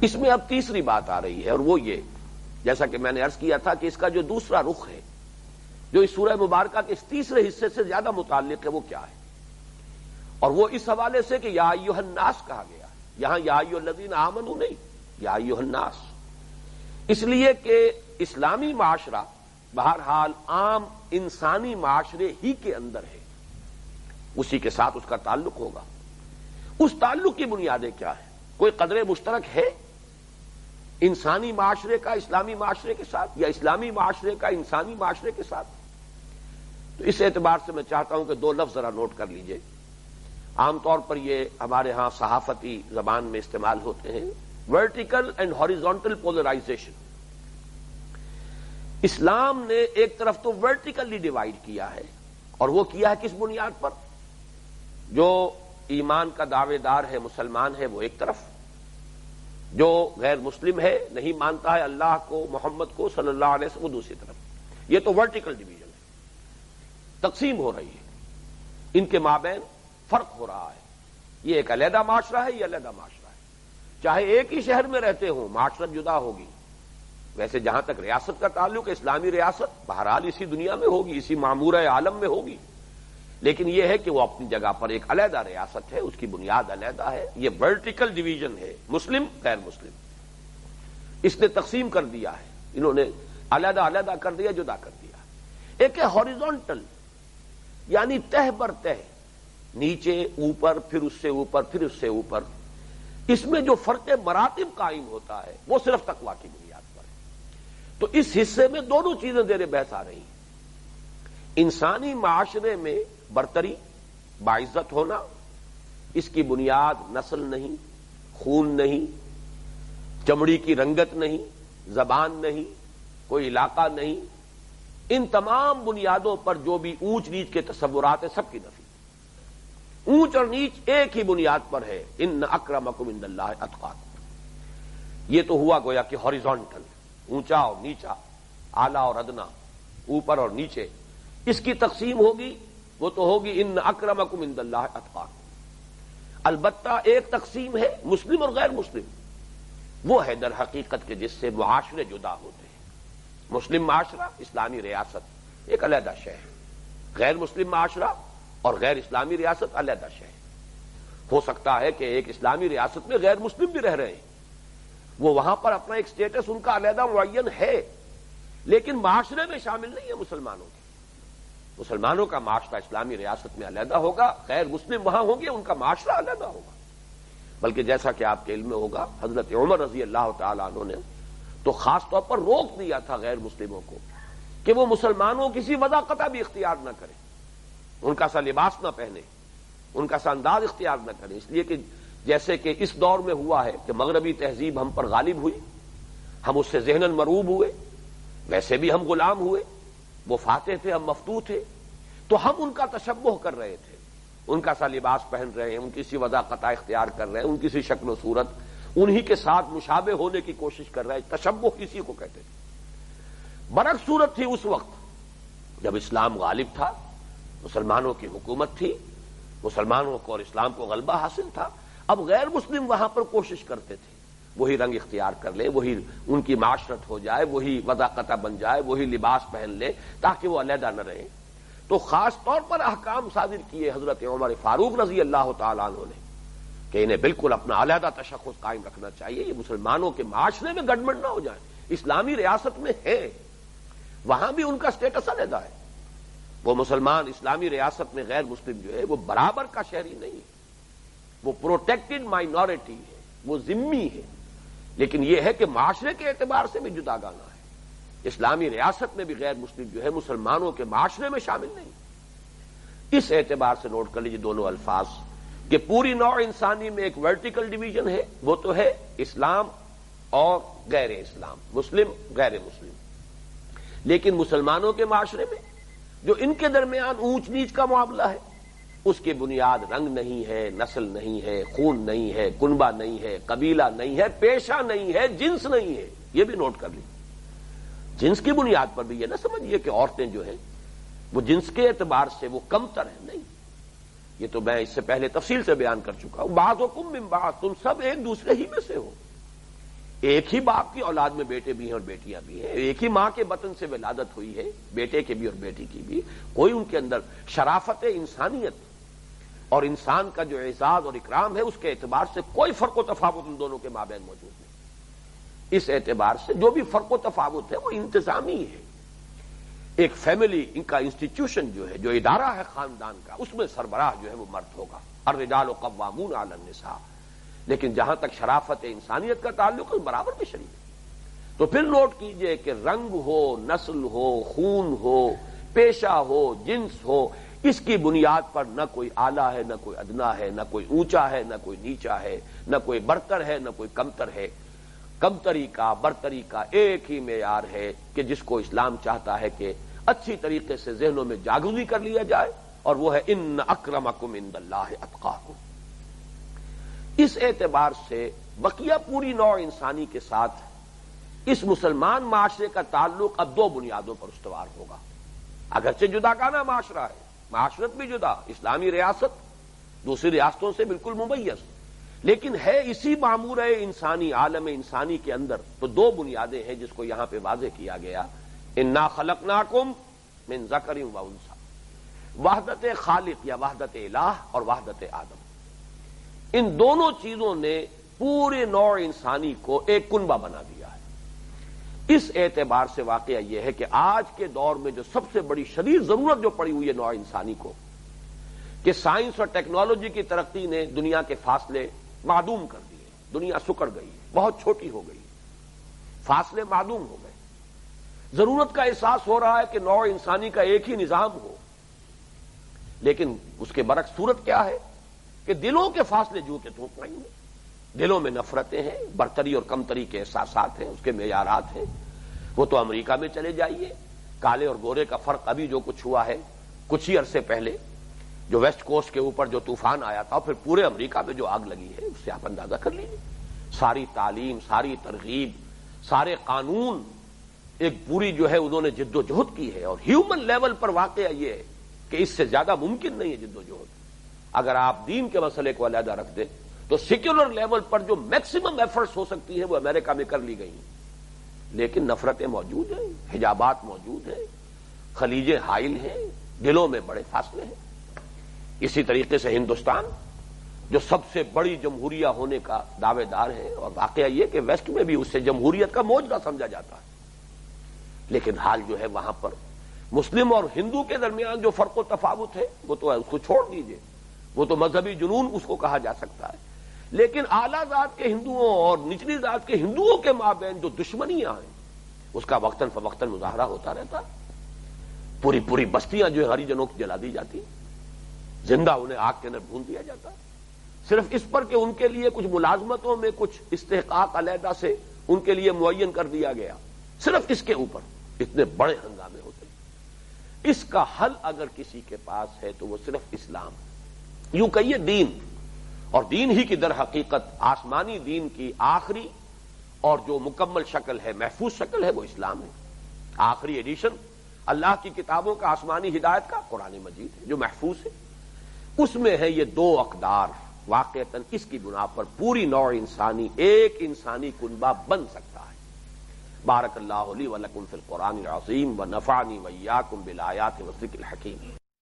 اس میں اب تیسری بات آ رہی ہے، اور وہ یہ، جیسا کہ میں نے عرض کیا تھا کہ اس کا جو دوسرا رخ ہے، جو اس سورہ مبارکہ کے اس تیسرے حصے سے زیادہ متعلق ہے، وہ کیا ہے؟ اور وہ اس حوالے سے کہ یا ایھا الناس کہا گیا، یہاں یا ایھا الذین آمنوا نہیں، یا ایھا الناس، اس لیے کہ اسلامی معاشرہ بہرحال عام انسانی معاشرے ہی کے اندر ہے، اسی کے ساتھ اس کا تعلق ہوگا۔ اس تعلق کی بنیادیں کیا ہیں؟ کوئی قدر مشترک ہے انسانی معاشرے کا اسلامی معاشرے کے ساتھ، یا اسلامی معاشرے کا انسانی معاشرے کے ساتھ؟ تو اس اعتبار سے میں چاہتا ہوں کہ دو لفظ ذرا نوٹ کر لیجئے، عام طور پر یہ ہمارے ہاں صحافتی زبان میں استعمال ہوتے ہیں، ورٹیکل اینڈ ہاریزونٹل پولرائزیشن۔ اسلام نے ایک طرف تو ورٹیکلی ڈیوائیڈ کیا ہے، اور وہ کیا ہے کس بنیاد پر؟ جو ایمان کا دعوے دار ہے، مسلمان ہے، وہ ایک طرف، جو غیر مسلم ہے، نہیں مانتا ہے اللہ کو، محمد کو صلی اللہ علیہ وسلم، وہ دوسری طرف۔ یہ تو ورٹیکل ڈویژن ہے، تقسیم ہو رہی ہے، ان کے مابین فرق ہو رہا ہے، یہ ایک علیحدہ معاشرہ ہے، یہ علیحدہ معاشرہ ہے، چاہے ایک ہی شہر میں رہتے ہوں معاشرت جدا ہوگی۔ ویسے جہاں تک ریاست کا تعلق ہے، اسلامی ریاست بہرحال اسی دنیا میں ہوگی، اسی معمورہ عالم میں ہوگی، لیکن یہ ہے کہ وہ اپنی جگہ پر ایک علیحدہ ریاست ہے، اس کی بنیاد علیحدہ ہے، یہ ورٹیکل ڈویژن ہے، مسلم غیر مسلم، اس نے تقسیم کر دیا ہے، انہوں نے علیحدہ علیحدہ کر دیا، جدا کر دیا۔ ایک ہے ہاریزونٹل، یعنی تہ بر تہ، نیچے اوپر، پھر اس سے اوپر، پھر اس سے اوپر، اس میں جو فرق مراتب قائم ہوتا ہے وہ صرف تقویٰ کی بنیاد پر ہے۔ تو اس حصے میں دونوں چیزیں زیر بحث آ رہی ہیں، انسانی معاشرے میں برتری، باعزت ہونا، اس کی بنیاد نسل نہیں، خون نہیں، چمڑی کی رنگت نہیں، زبان نہیں، کوئی علاقہ نہیں، ان تمام بنیادوں پر جو بھی اونچ نیچ کے تصورات ہیں، سب کی نفی۔ اونچ اور نیچ ایک ہی بنیاد پر ہے، ان اکرمکم عند اللہ اتقاکم۔ یہ تو ہوا گویا کہ ہاریزونٹل، اونچا اور نیچا، اعلیٰ اور ادنا، اوپر اور نیچے، اس کی تقسیم ہوگی، وہ تو ہوگی ان اکرمکم عند اللہ اتقاکم۔ البتہ ایک تقسیم ہے مسلم اور غیر مسلم، وہ ہے در حقیقت کہ جس سے معاشرے جدا ہوتے ہیں۔ مسلم معاشرہ، اسلامی ریاست ایک علیحدہ شے ہے، غیر مسلم معاشرہ اور غیر اسلامی ریاست علیحدہ شے ہے۔ ہو سکتا ہے کہ ایک اسلامی ریاست میں غیر مسلم بھی رہ رہے ہیں، وہ وہاں پر اپنا ایک سٹیٹس ان کا علیحدہ معین ہے، لیکن معاشرے میں شامل نہیں ہے مسلمانوں کے۔ مسلمانوں کا معاشرہ اسلامی ریاست میں علیحدہ ہوگا، غیر مسلم وہاں ہوں گے، ان کا معاشرہ علیحدہ ہوگا۔ بلکہ جیسا کہ آپ کے علم میں ہوگا، حضرت عمر رضی اللہ تعالیٰ عنہ نے تو خاص طور پر روک دیا تھا غیر مسلموں کو کہ وہ مسلمانوں کسی وضاقتہ بھی اختیار نہ کریں، ان کا سا لباس نہ پہنے، ان کا سا انداز اختیار نہ کریں، اس لیے کہ جیسے کہ اس دور میں ہوا ہے کہ مغربی تہذیب ہم پر غالب ہوئی، ہم اس سے ذہناً مرعوب ہوئے، ویسے بھی ہم غلام ہوئے، وہ فاتح تھے، ہم مفتوح تھے، تو ہم ان کا تشبہ کر رہے تھے، ان کا سا لباس پہن رہے ہیں، ان کی سی وضاقتہ اختیار کر رہے ہیں، ان کی سی شکل و صورت، انہی کے ساتھ مشابہ ہونے کی کوشش کر رہے ہیں، تشبہ کسی کو کہتے تھے۔ برعکس صورت تھی اس وقت جب اسلام غالب تھا، مسلمانوں کی حکومت تھی، مسلمانوں کو اور اسلام کو غلبہ حاصل تھا، اب غیر مسلم وہاں پر کوشش کرتے تھے وہی رنگ اختیار کر لیں، وہی ان کی معاشرت ہو جائے، وہی وضاقتہ بن جائے، وہی لباس پہن لیں تاکہ وہ علیحدہ نہ رہیں۔ تو خاص طور پر احکام صادر کیے حضرت عمر فاروق رضی اللہ تعالیٰ عنہ نے کہ انہیں بالکل اپنا علیحدہ تشخص قائم رکھنا چاہیے، یہ مسلمانوں کے معاشرے میں گڑبڑ نہ ہو جائے۔ اسلامی ریاست میں ہے، وہاں بھی ان کا سٹیٹس علیحدہ ہے، وہ مسلمان اسلامی ریاست میں غیر مسلم جو ہے وہ برابر کا شہری نہیں ہے، وہ پروٹیکٹڈ مائنورٹی ہے، وہ ذمی ہے، لیکن یہ ہے کہ معاشرے کے اعتبار سے بھی جداگانہ ہے۔ اسلامی ریاست میں بھی غیر مسلم جو ہے مسلمانوں کے معاشرے میں شامل نہیں۔ اس اعتبار سے نوٹ کر لیجیے دونوں الفاظ کہ پوری نوع انسانی میں ایک ورٹیکل ڈویژن ہے، وہ تو ہے اسلام اور غیر اسلام، مسلم غیر مسلم، لیکن مسلمانوں کے معاشرے میں جو ان کے درمیان اونچ نیچ کا معاملہ ہے، اس کی بنیاد رنگ نہیں ہے، نسل نہیں ہے، خون نہیں ہے، کنبہ نہیں ہے، قبیلہ نہیں ہے، پیشہ نہیں ہے، جنس نہیں ہے۔ یہ بھی نوٹ کر لیجیے، جنس کی بنیاد پر بھی یہ نہ سمجھیے کہ عورتیں جو ہیں وہ جنس کے اعتبار سے وہ کمتر ہیں، نہیں، یہ تو میں اس سے پہلے تفصیل سے بیان کر چکا ہوں، بعضکم من بعض، تم سب ایک دوسرے ہی میں سے ہو، ایک ہی باپ کی اولاد میں بیٹے بھی ہیں اور بیٹیاں بھی ہیں، ایک ہی ماں کے بطن سے ولادت ہوئی ہے، بیٹے کے بھی اور بیٹی کی بھی، کوئی ان کے اندر شرافت انسانیت اور انسان کا جو اعزاز اور اکرام ہے اس کے اعتبار سے کوئی فرق و تفاوت ان دونوں کے مابین موجود نہیں۔ اس اعتبار سے جو بھی فرق و تفاوت ہے وہ انتظامی ہے۔ ایک فیملی ان کا انسٹیٹیوشن جو ہے، جو ادارہ ہے خاندان کا، اس میں سربراہ جو ہے وہ مرد ہوگا، الرجال قوامون علی النساء۔ لیکن جہاں تک شرافت انسانیت کا تعلق ہے برابر میں شریک ہے۔ تو پھر نوٹ کیجئے کہ رنگ ہو، نسل ہو، خون ہو، پیشہ ہو، جنس ہو، اس کی بنیاد پر نہ کوئی اعلیٰ ہے، نہ کوئی ادنا ہے، نہ کوئی اونچا ہے، نہ کوئی نیچا ہے، نہ کوئی برتر ہے، نہ کوئی کمتر ہے۔ کمتری کا برتری کا ایک ہی معیار ہے کہ جس کو اسلام چاہتا ہے کہ اچھی طریقے سے ذہنوں میں جاگزی کر لیا جائے، اور وہ ہے ان اکرمکم عند اللہ اتقاکم۔ اس اعتبار سے بقیہ پوری نوع انسانی کے ساتھ اس مسلمان معاشرے کا تعلق اب دو بنیادوں پر استوار ہوگا۔ اگرچہ جداگانہ معاشرہ ہے، معاشرت بھی جدا، اسلامی ریاست دوسری ریاستوں سے بالکل ممیز، لیکن ہے اسی معمور انسانی عالم انسانی کے اندر تو دو بنیادیں ہیں جس کو یہاں پہ واضح کیا گیا۔ انا خلقناکم من ذکر و انثی، وحدت خالق یا وحدت الہ اور وحدت آدم، ان دونوں چیزوں نے پورے نوع انسانی کو ایک کنبہ بنا دیا ہے۔ اس اعتبار سے واقعہ یہ ہے کہ آج کے دور میں جو سب سے بڑی شدید ضرورت جو پڑی ہوئی ہے نوع انسانی کو، کہ سائنس اور ٹیکنالوجی کی ترقی نے دنیا کے فاصلے معدوم کر دیے، دنیا سکڑ گئی، بہت چھوٹی ہو گئی، فاصلے معدوم ہو گئے۔ ضرورت کا احساس ہو رہا ہے کہ نوع انسانی کا ایک ہی نظام ہو، لیکن اس کے برعکس صورت کیا ہے کہ دلوں کے فاصلے جو کہ تو نہیں ہیں، دلوں میں نفرتیں ہیں، برتری اور کمتری کے احساسات ہیں، اس کے معیارات ہیں۔ وہ تو امریکہ میں چلے جائیے، کالے اور گورے کا فرق ابھی جو کچھ ہوا ہے کچھ ہی عرصے پہلے، جو ویسٹ کوسٹ کے اوپر جو طوفان آیا تھا، پھر پورے امریکہ میں جو آگ لگی ہے، اس سے آپ اندازہ کر لیجیے۔ ساری تعلیم، ساری ترغیب، سارے قانون، ایک پوری جو ہے انہوں نے جد و جہد کی ہے، اور ہیومن لیول پر واقعہ یہ ہے کہ اس سے زیادہ ممکن نہیں ہے جد و جہد۔ اگر آپ دین کے مسئلے کو علیحدہ رکھ دیں تو سیکولر لیول پر جو میکسیمم ایفرٹس ہو سکتی ہیں وہ امریکہ میں کر لی گئی ہیں، لیکن نفرتیں موجود ہیں، حجابات موجود ہیں، خلیجیں حائل ہیں، دلوں میں بڑے فاصلے ہیں۔ اسی طریقے سے ہندوستان جو سب سے بڑی جمہوریہ ہونے کا دعوے دار ہے، اور واقعہ یہ کہ ویسٹ میں بھی اسے جمہوریت کا موجودہ سمجھا جاتا ہے، لیکن حال جو ہے وہاں پر مسلم اور ہندو کے درمیان جو فرق و تفاوت ہے وہ تو اس کو چھوڑ دیجئے، وہ تو مذہبی جنون اس کو کہا جا سکتا ہے، لیکن اعلیٰ ذات کے ہندوؤں اور نچلی ذات کے ہندوؤں کے مابین جو دشمنیاں ہیں اس کا وقتاً فوقتاً مظاہرہ ہوتا رہتا ہے۔ پوری پوری بستیاں جو ہری جنوں کی جلا دی جاتی، زندہ انہیں آگ کے اندر بھون دیا جاتا، صرف اس پر کہ ان کے لیے کچھ ملازمتوں میں کچھ استحقاق علیحدہ سے ان کے لیے معین کر دیا گیا، صرف اس کے اوپر اتنے بڑے ہنگامے ہوتے ہیں۔ اس کا حل اگر کسی کے پاس ہے تو وہ صرف اسلام، یوں کہیے دین، اور دین ہی کی در حقیقت آسمانی دین کی آخری اور جو مکمل شکل ہے، محفوظ شکل ہے، وہ اسلام ہے۔ آخری ایڈیشن اللہ کی کتابوں کا آسمانی ہدایت کا قرآن مجید ہے جو محفوظ ہے، اس میں ہے یہ دو اقدار، واقعتاً اس کی بنا پر پوری نوع انسانی ایک انسانی کنبہ بن سکتا ہے۔ بارک اللہ لی و لکم فی القرآن العظیم و نفعنی و ایاکم بالآیات والذکر الحکیم۔